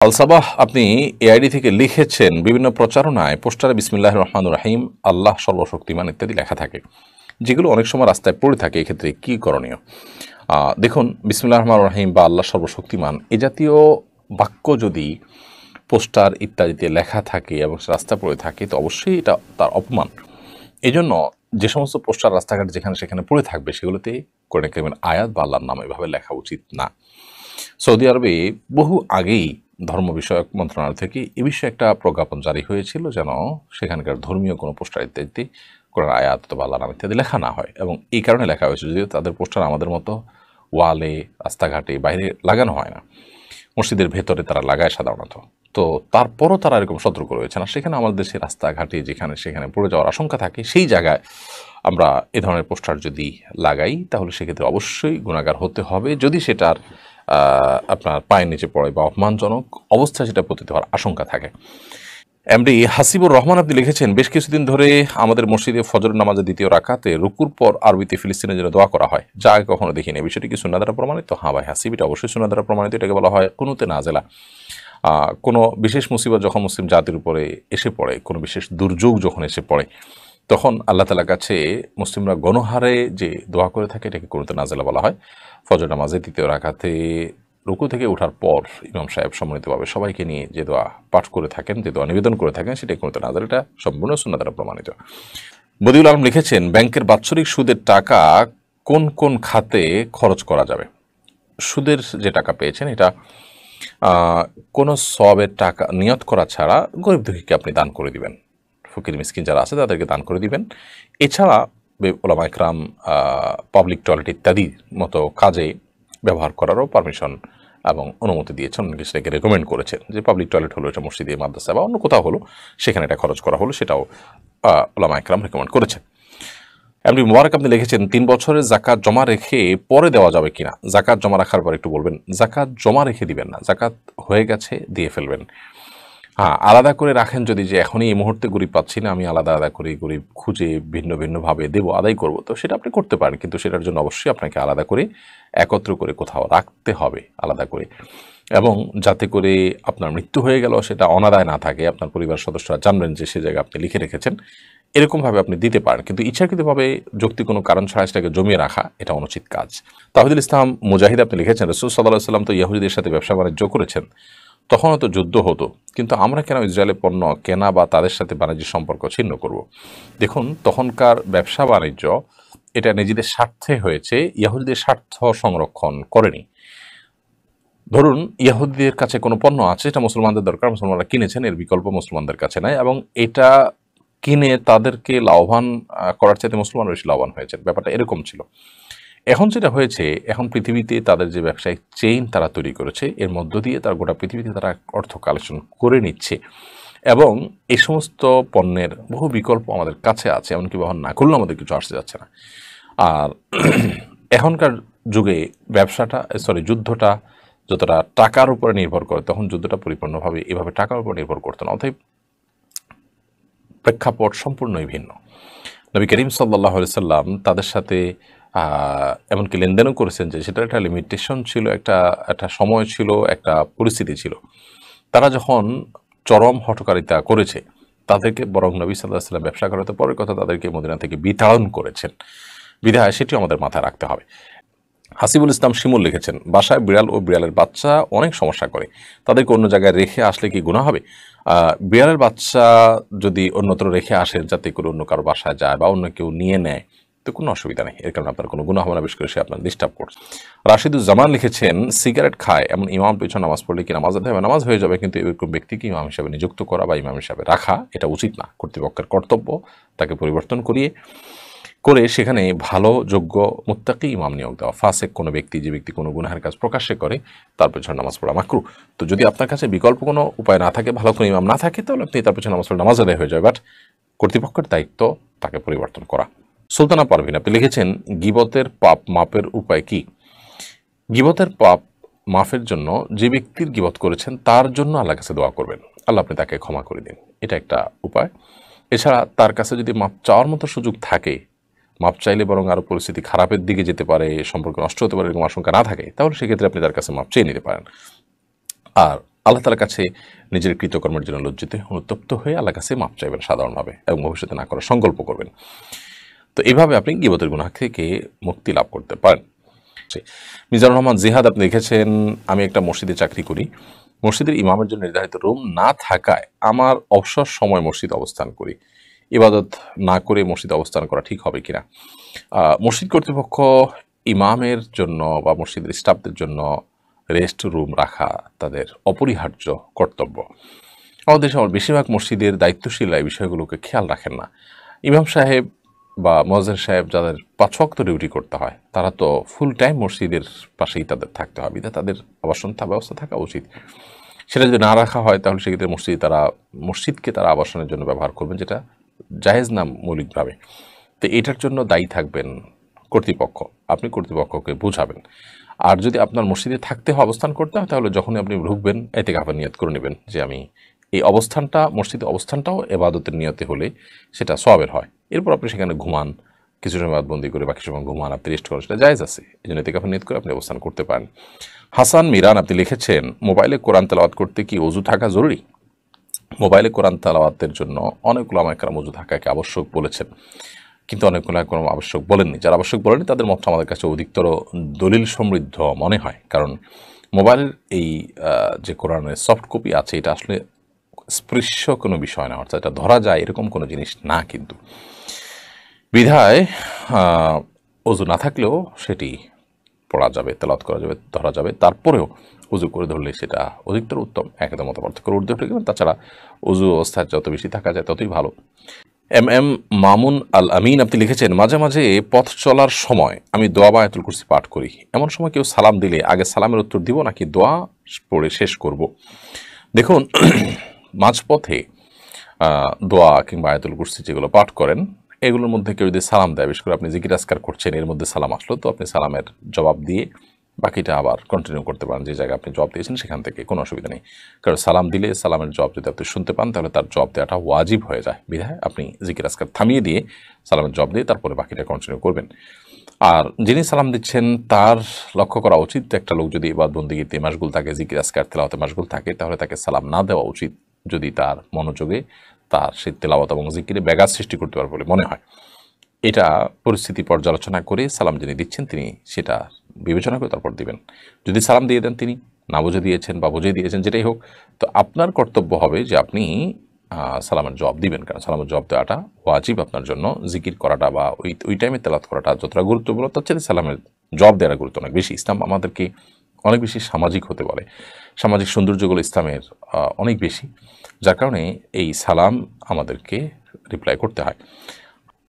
আলসাবাহ আপনি এআইডি থেকে লিখেছেন বিভিন্ন প্রচারণায় পোস্টারে বিসমিল্লাহির রহমানির রহিম, আল্লাহ সর্বশক্তিমান ইত্যাদি লেখা থাকে, যেগুলো অনেক সময় রাস্তায় পড়ে থাকে। এক্ষেত্রে কি করণীয়? দেখুন, বিসমিল্লাহির রহমানির রহিম বা আল্লাহ সর্বশক্তিমান এ জাতীয় বাক্য যদি পোস্টার ইত্যাদিতে লেখা থাকে এবং রাস্তায় পড়ে থাকে, তো অবশ্যই এটা তার অপমান। এই জন্য যে সমস্ত পোস্টার রাস্তাঘাট যেখানে সেখানে পড়ে থাকবে, সেগুলোতে কোরআন কারীমের আয়াত বা আল্লাহর নাম এভাবে লেখা উচিত না। সৌদি আরবে বহু আগেই ধর্ম বিষয়ক মন্ত্রণালয় থেকে এ বিষয়ে একটা প্রজ্ঞাপন জারি হয়েছিল, যেন সেখানকার ধর্মীয় কোনো পোস্টার ইত্যাদি কোরআন আয়াত বা আল্লাহর নাম ইত্যাদি লেখা না হয়। এবং এই কারণে লেখা হয়েছে, যদিও তাদের পোস্টার আমাদের মতো ওয়ালে, রাস্তাঘাটে, বাইরে লাগানো হয় না, মসজিদের ভেতরে তারা লাগায় সাধারণত। তো তারপরও তারা এরকম সতর্ক রয়েছে না। সেখানে আমাদের দেশে রাস্তাঘাটে যেখানে সেখানে পড়ে যাওয়ার আশঙ্কা থাকে, সেই জায়গায় আমরা এ ধরনের পোস্টার যদি লাগাই, তাহলে সেক্ষেত্রে অবশ্যই গুনাহগার হতে হবে, যদি সেটার আপনার পায়ের নিচে পড়ে বা অপমানজনক অবস্থায় সেটা পতিত হওয়ার আশঙ্কা থাকে। এমডি হাসিবুর রহমান আপনি লিখেছেন, বেশ কিছুদিন ধরে আমাদের মসজিদে ফজর নামাজের দ্বিতীয় রাকাতে রুকুর পর আরবিতে ফিলিস্তিনের জন্য দোয়া করা হয়, যা আগে কখনো দেখিনি। বিষয়টি কি সুন্নাহ দ্বারা প্রমাণিত? হ্যাঁ ভাই, হাসিব, এটা অবশ্যই সুন্নাহ দ্বারা প্রমাণিত। এটাকে বলা হয় কুনুতে নাজেলা। কোনো বিশেষ মুসিবত যখন মুসলিম জাতির উপরে এসে পড়ে, কোনো বিশেষ দুর্যোগ যখন এসে পড়ে, তখন আল্লাহ তাআলার কাছে মুসলিমরা গণহারে যে দোয়া করে থাকে, এটাকে কুনুতে নাজেলা বলা হয়। ফজর নামাজের দ্বিতীয় রাকাতে রুকু থেকে ওঠার পর ইমাম সাহেব সম্মানিতভাবে সবাইকে নিয়ে যে দোয়া পাঠ করে থাকেন, যে দোয়া নিবেদন করে থাকেন, সেটাই কুনুতে নাজেলা। এটা সম্পূর্ণ সুন্নাহ দ্বারা প্রমাণিত। বদিউল আলম লিখেছেন, ব্যাংকের বাৎসরিক সুদের টাকা কোন কোন খাতে খরচ করা যাবে? সুদের যে টাকা পেয়েছেন, এটা কোনো সওয়াবের টাকা নিয়ত করা ছাড়া গরিব দুঃখীকে আপনি দান করে দিবেন, ফকির মিসকিন যারা আছে তাদেরকে দান করে দিবেন। এছাড়া ওলামা ইকরাম পাবলিক টয়লেট ইত্যাদির মতো কাজে ব্যবহার করারও পারমিশন এবং অনুমতি দিয়েছেন, অনেকে সেটাকে রেকমেন্ড করেছেন, যে পাবলিক টয়লেট হলো, এটা মসজিদে, মাদ্রাসা বা অন্য কোথাও হলো, সেখানে এটা খরচ করা হলো, সেটাও ওলামা ইকরাম রেকমেন্ড করেছেন। এমনি মুবারক আপনি লিখেছেন, 3 বছরের জাকাত জমা রেখে পরে দেওয়া যাবে কিনা? জাকাত জমা রাখার পর একটু বলবেন। জাকাত জমা রেখে দিবেন না, জাকাত হয়ে গেছে দিয়ে ফেলবেন। হ্যাঁ, আলাদা করে রাখেন যদি, যে এখনই এই মুহূর্তে গরিব পাচ্ছি না, আমি আলাদা আলাদা করে গরিব খুঁজে ভিন্ন ভিন্নভাবে দেবো, আদায় করব, তো সেটা আপনি করতে পারেন, কিন্তু সেটার জন্য অবশ্যই আপনাকে আলাদা করে একত্র করে কোথাও রাখতে হবে আলাদা করে, এবং যাতে করে আপনার মৃত্যু হয়ে গেল সেটা অনাদায় না থাকে, আপনার পরিবার সদস্যরা জানবেন যে সে জায়গায় আপনি লিখে রেখেছেন। এরকমভাবে আপনি দিতে পারেন, কিন্তু ইচ্ছাকৃতভাবে যৌক্তিক কোনো কারণ ছাড়া সেটাকে জমিয়ে রাখা, এটা অনুচিত কাজ। তাহিদুল ইসলাম মুজাহিদ আপনি লিখেছেন, রাসূল সাল্লাল্লাহু আলাইহি ওয়াসাল্লাম তো ইহুদীদের সাথে ব্যবসা বাণিজ্য করেছেন, তখনও তো যুদ্ধ হতো, কিন্তু আমরা কেন ইসরায়েলের পণ্য কেনা বা তাদের সাথে বাণিজ্য সম্পর্ক ছিন্ন করব? দেখুন, তখনকার ব্যবসা বাণিজ্য এটা নিজেদের স্বার্থে হয়েছে, ইহুদীদের স্বার্থ সংরক্ষণ করেনি। ধরুন, ইহুদীদের কাছে কোনো পণ্য আছে, এটা মুসলমানদের দরকার, মুসলমানরা কিনেছেন, এর বিকল্প মুসলমানদের কাছে নাই, এবং এটা কিনে তাদেরকে লাভবান করার চাইতে মুসলমানরা বেশি লাভবান হয়েছেন, ব্যাপারটা এরকম ছিল। এখন যেটা হয়েছে, এখন পৃথিবীতে তাদের যে ব্যবসায়িক চেইন তারা তৈরি করেছে, এর মধ্য দিয়ে তারা গোটা পৃথিবীতে তারা অর্থ কালেকশন করে নিচ্ছে, এবং এই সমস্ত পণ্যের বহু বিকল্প আমাদের কাছে আছে, এমনকি ব্যবহার না করলেও আমাদের কিছু আসতে যাচ্ছে না। আর এখনকার যুগে যুদ্ধটা যতটা টাকার উপরে নির্ভর করে, তখন যুদ্ধটা পরিপূর্ণভাবে এভাবে টাকার উপর নির্ভর করতো না। অতএব প্রেক্ষাপট সম্পূর্ণই ভিন্ন। নবী করিম সাল্লাল্লাহু আলাইহি সাল্লাম তাদের সাথে এমনকি লেনদেনও করেছেন, যে সেটার একটা লিমিটেশন ছিল, একটা সময় ছিল, একটা পরিস্থিতি ছিল। তারা যখন চরম হঠকারিতা করেছে, তাদেরকে বরং নবী সাল্লাল্লাহু আলাইহি সাল্লাম ব্যবসা করাতে পরের কথা, তাদেরকে মদিনা থেকে বিতাড়ন করেছেন। বিধায় সেটিও আমাদের মাথায় রাখতে হবে। হাসিবুল ইসলাম শিমুল লিখেছেন, বাসায় বিড়াল ও বিড়ালের বাচ্চা অনেক সমস্যা করে, তাদেরকে অন্য জায়গায় রেখে আসলে কি গুনাহ হবে? বিড়ালের বাচ্চা যদি অন্যত্র রেখে আসেন, যাতে করে অন্য কারো বাসায় যায় বা অন্য কেউ নিয়ে নেয়, তো কোনো অসুবিধা নেই, এর কারণে আপনার কোনো গুনাহ হবে না, বিশেষ করে সে আপনার ডিস্টার্ব করছে। রাশিদুজ্জামান লিখেছেন, সিগারেট খায় এমন ইমাম পেছনে নামাজ পড়লে কি নামাজ আদায় হবে? নামাজ হয়ে যাবে, কিন্তু এরকম ব্যক্তিকে ইমাম হিসাবে নিযুক্ত করা বা ইমাম হিসাবে রাখা, এটা উচিত না। কর্তৃপক্ষের কর্তব্য তাকে পরিবর্তন করে সেখানে ভালো, যোগ্য, মুত্তাকি ইমাম নিয়োগ দেওয়া। ফাসেক কোনো ব্যক্তি, যে ব্যক্তি কোনো গুনাহের কাজ প্রকাশ্যে করে, তার পেছনে নামাজ পড়া মাকরুহ। তো যদি আপনার কাছে বিকল্প কোনো উপায় না থাকে, ভালো কোনো ইমাম না থাকে, তাহলে আপনি তার পেছনে নামাজ পড়ে নামাজ আদায় হয়ে যায়, বাট কর্তৃপক্ষের দায়িত্ব তাকে পরিবর্তন করা। সুলতানা পারভিন আপনি লিখেছেন, গীবতের পাপ মাপের উপায় কি? গীবতের পাপ মাফের জন্য যে ব্যক্তির গীবত করেছেন তার জন্য আল্লাহর কাছে দোয়া করবেন, আল্লাহ আপনি তাকে ক্ষমা করে দিন, এটা একটা উপায়। এছাড়া তার কাছে যদি মাপ চাওয়ার মতো সুযোগ থাকে, মাপ চাইলে বরং আরও পরিস্থিতি খারাপের দিকে যেতে পারে, সম্পর্ক নষ্ট হতে পারে, এরকম আশঙ্কা না থাকে, তাহলে সেক্ষেত্রে আপনি তার কাছে মাপ চেয়ে নিতে পারেন। আর আল্লাহ তাআলার কাছে নিজের কৃতকর্মের জন্য লজ্জিত অনুতপ্ত হয়ে আল্লাহর কাছে মাপ চাইবেন সাধারণভাবে এবং ভবিষ্যতে না করার সংকল্প করবেন। তো এইভাবে আপনি গীবতের গুনাহ থেকে মুক্তি লাভ করতে পারেন। মিজানুর রহমান জিহাদ আপনি লিখেছেন, আমি একটা মসজিদে চাকরি করি। মসজিদের ইমামের জন্য নির্ধারিত রুম না থাকায় আমার অবসর সময় মসজিদে অবস্থান করি। ইবাদত না করে মসজিদে অবস্থান করা ঠিক হবে কিনা? মসজিদ কর্তৃপক্ষ ইমামের জন্য বা মসজিদের স্টাফদের জন্য রেস্ট রুম রাখা তাদের অপরিহার্য কর্তব্য। আমাদের দেশে বেশিরভাগ মসজিদের দায়িত্বশীলরা এই বিষয়গুলোকে খেয়াল রাখেন না। ইমাম সাহেব বা মুয়াজ্জিন সাহেব যাদের ৫ ওয়াক্ত ডিউটি করতে হয়, তারা তো ফুল টাইম মসজিদের পাশেই তাদের থাকতে হবে, তাদের আবাসন ব্যবস্থা থাকা উচিত। সেটা যদি না রাখা হয় তাহলে সেক্ষেত্রে মসজিদকে তারা আবাসনের জন্য ব্যবহার করবেন, যেটা জায়েজ না মৌলিকভাবে। তো এটার জন্য দায়ী থাকবেন কর্তৃপক্ষ, আপনি কর্তৃপক্ষকে বোঝাবেন। আর যদি আপনার মসজিদে থাকতে হয়, অবস্থান করতে হয়, তাহলে যখনই আপনি ঢুকবেন ইতিকাফের নিয়ত করে নেবেন যে আমি এই অবস্থানটা, মসজিদে অবস্থানটাও ইবাদতের নিয়তে হলে সেটা সওয়াবের হয়। এরপর আপনি সেখানে ঘুমান, কিছু সময় বাদবন্দি করে বাকি সময় ঘুমান, আপনি রেস্ট করেন, সেটা জায়েজ আছে। এই জন্য ইতিকাফের নিয়ত করে আপনি অবস্থান করতে পারেন। হাসান মিরান আপনি লিখেছেন, মোবাইলে কোরআন তেলাওয়াত করতে কি ওযু থাকা জরুরি? মোবাইলে কোরআন তেলাওয়াতের জন্য অনেক উলামায়ে কেরাম ওযু থাকাকে আবশ্যক বলেছেন, কিন্তু অনেক উলামায়ে কেরাম আবশ্যক বলেননি। যারা আবশ্যক বলেনি তাদের মতটা আমাদের কাছে অধিকতর দলিল সমৃদ্ধ মনে হয়। কারণ মোবাইলের এই যে কোরআনের সফট কপি আছে, এটা আসলে স্পৃশ্য কোনো বিষয় না, অর্থাৎ এটা ধরা যায় এরকম কোনো জিনিস না। কিন্তু বিধায় ওযু না থাকলেও সেটি পড়া যাবে, তেলাওয়াত করা যাবে, ধরা যাবে। তারপরেও ওযু করে ধরলে সেটা অধিকতর উত্তম। একদম মত পার্থক্য ঊর্ধ্বে উঠে গেলেন। তাছাড়া ওযু অবস্থায় যত বেশি থাকা যায় ততই ভালো। এম মামুন আল আমিন আপনি লিখেছেন, মাঝে মাঝে পথ চলার সময় আমি দোয়া বা আয়াতুল কুরসি পাঠ করি। এমন সময় কেউ সালাম দিলে আগে সালামের উত্তর দিব নাকি দোয়া পড়ে শেষ করব? দেখুন, মাঝপথে দোয়া কিংবা আয়াতুল কুরসি যেগুলো পাঠ করেন, এগুলোর মধ্যে কেউ যদি সালাম দেয়, বিশেষ করে আপনি জিকির আজকার করছেন, এর মধ্যে সালাম আসলো, তো আপনি সালামের জবাব দিয়ে বাকিটা আবার কন্টিনিউ করতে পারেন যে জায়গায় আপনি জবাব দিয়েছেন সেখান থেকে, কোনো অসুবিধা নেই। কারণ সালাম দিলে সালামের জবাব যদি আপনি শুনতে পান তাহলে তার জবাব দেওয়াটা ওয়াজিব হয়ে যায়। বিধায় আপনি জিকির আজকার থামিয়ে দিয়ে সালামের জবাব দিয়ে তারপরে বাকিটা কন্টিনিউ করবেন। আর যিনি সালাম দিচ্ছেন তার লক্ষ্য করা উচিত, একটা লোক যদি ইবাদত বন্দেগীতে মাশগুল থাকে, জিকির আজকার তেলাওয়াতে মাশগুল থাকে, তাহলে তাকে সালাম না দেওয়া উচিত যদি তার মনোযোগে তার সেই তেলাওয়াত এবং জিকিরে ব্যাঘাত সৃষ্টি করতে পারবে বলে মনে হয়। এটা পরিস্থিতি পর্যালোচনা করে সালাম যিনি দিচ্ছেন তিনি সেটা বিবেচনা করে তারপর দিবেন। যদি সালাম দিয়ে দেন তিনি না বুঝে দিয়েছেন বা বুঝে দিয়েছেন, যেটাই হোক, তো আপনার কর্তব্য হবে যে আপনি সালামের জবাব দিবেন। কারণ সালামের জবাব দেওয়াটা ওয়াজিব আপনার জন্য। জিকির করাটা বা ওই টাইমে তেলাওয়াত করাটা যতটা গুরুত্বপূর্ণ, তার চেয়ে সালামের জবাব দেওয়ার গুরুত্ব অনেক বেশি। ইসলাম আমাদেরকে অনেক বেশি সামাজিক হতে বলে। সামাজিক সৌন্দর্যগুলো ইসলামের অনেক বেশি, যার কারণে এই সালাম আমাদেরকে রিপ্লাই করতে হয়।